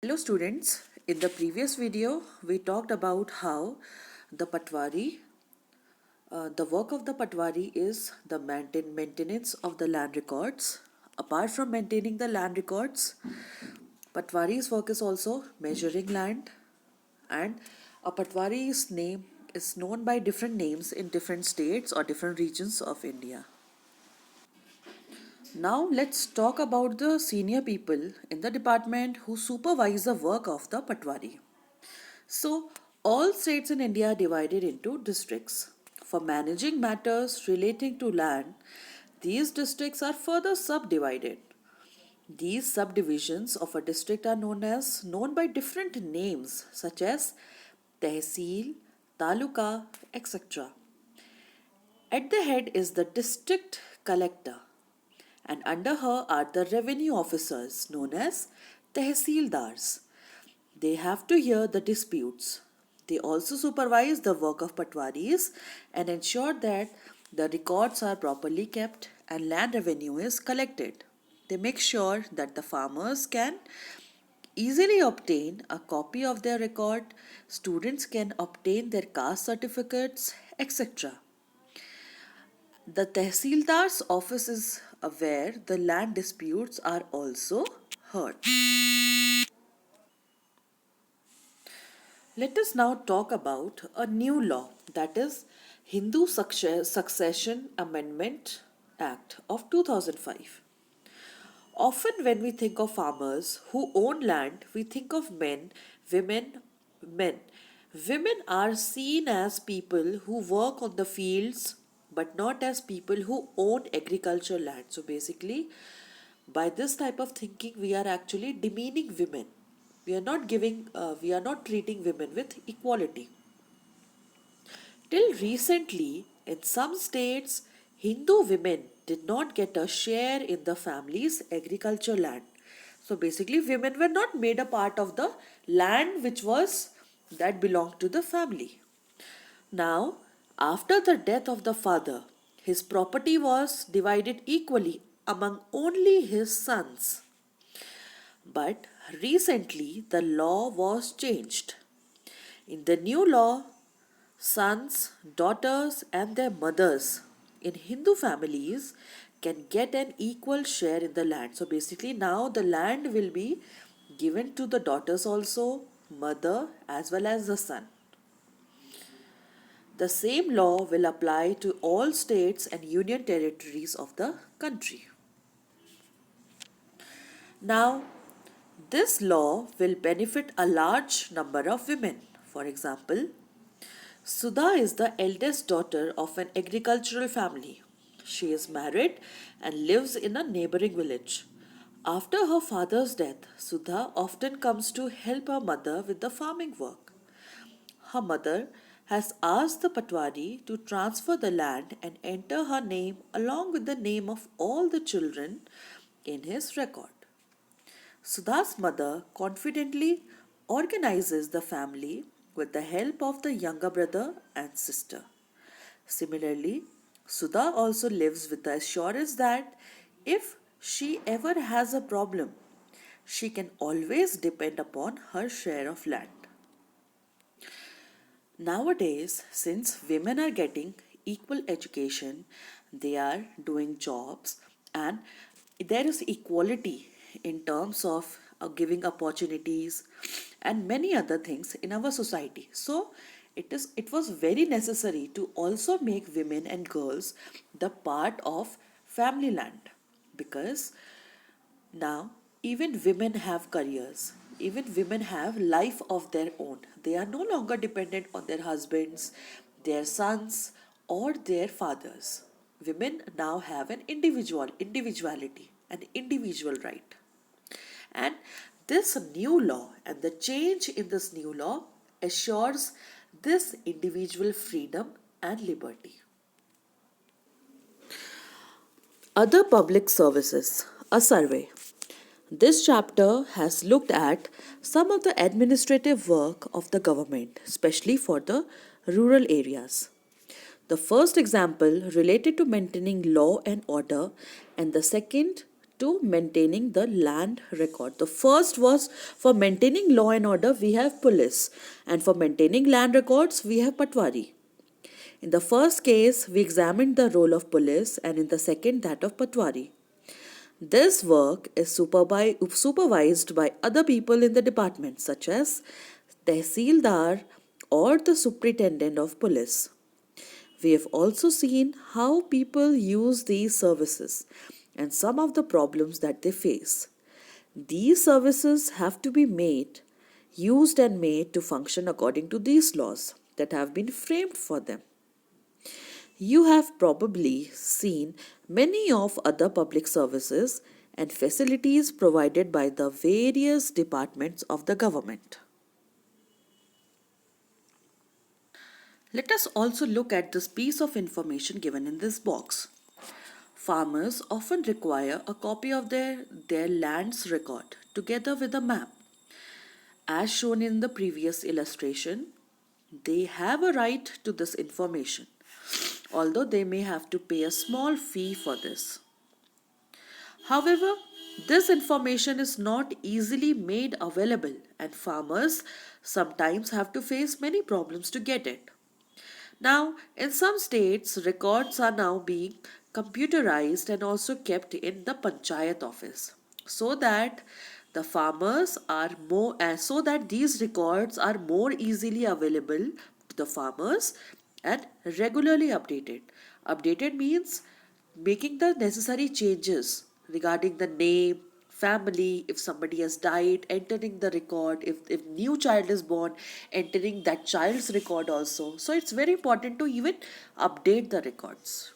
Hello students, in the previous video we talked about how the Patwari, the work of the Patwari is the maintenance of the land records. Apart from maintaining the land records, Patwari's work is also measuring land, and a Patwari's name is known by different names in different states or different regions of India. Now let's talk about the senior people in the department who supervise the work of the Patwari. So, all states in India are divided into districts. For managing matters relating to land, these districts are further subdivided. These subdivisions of a district are known by different names such as Tehsil, Taluka, etc. At the head is the district collector, and under her are the revenue officers known as Tehsildars. They have to hear the disputes. They also supervise the work of patwaris and ensure that the records are properly kept and land revenue is collected. They make sure that the farmers can easily obtain a copy of their record, students can obtain their caste certificates, etc. The Tehsildar's office is where the land disputes are also heard. Let us now talk about a new law, that is Hindu Succession Amendment Act of 2005. Often, when we think of farmers who own land, we think of women, men. Women are seen as people who work on the fields but not as people who own agricultural land. So, basically, by this type of thinking, we are actually demeaning women. We are not treating women with equality. Till recently, in some states, Hindu women did not get a share in the family's agriculture land. So basically, women were not made a part of the land which was that belonged to the family. Now, after the death of the father, his property was divided equally among only his sons. But recently, the law was changed. In the new law, sons, daughters, and their mothers in Hindu families can get an equal share in the land. So basically, now the land will be given to the daughters also, mother, as well as the son. The same law will apply to all states and union territories of the country. Now, this law will benefit a large number of women. For example, Sudha is the eldest daughter of an agricultural family. She is married and lives in a neighboring village. After her father's death, Sudha often comes to help her mother with the farming work. Her mother has asked the Patwari to transfer the land and enter her name along with the name of all the children in his record. Sudha's mother confidently organizes the family with the help of the younger brother and sister. Similarly, Sudha also lives with the assurance that if she ever has a problem, she can always depend upon her share of land. Nowadays, since women are getting equal education, they are doing jobs, and there is equality in terms of giving opportunities and many other things in our society. So, it was very necessary to also make women and girls the part of family land, because now, even women have careers. Even women have life of their own. They are no longer dependent on their husbands, their sons, or their fathers. Women now have an individuality, an individual right. And this new law and the change in this new law assures this individual freedom and liberty. Other public services, a survey. This chapter has looked at some of the administrative work of the government, especially for the rural areas. The first example related to maintaining law and order, and the second to maintaining the land record. The first was for maintaining law and order, we have police, and for maintaining land records, we have patwari. In the first case, we examined the role of police, and in the second, that of patwari. This work is supervised by other people in the department, such as Tehsildar or the Superintendent of Police. We have also seen how people use these services and some of the problems that they face. These services have to be used and made to function according to these laws that have been framed for them. You have probably seen many of other public services and facilities provided by the various departments of the government. Let us also look at this piece of information given in this box. Farmers often require a copy of their land's record together with a map. As shown in the previous illustration, they have a right to this information, although they may have to pay a small fee for this. However, this information is not easily made available, and farmers sometimes have to face many problems to get it. Now, in some states, records are now being computerized and also kept in the panchayat office so that so that these records are more easily available to the farmers and regularly updated. Updated means making the necessary changes regarding the name, family, if somebody has died, entering the record, if new child is born, entering that child's record also. So it's very important to even update the records.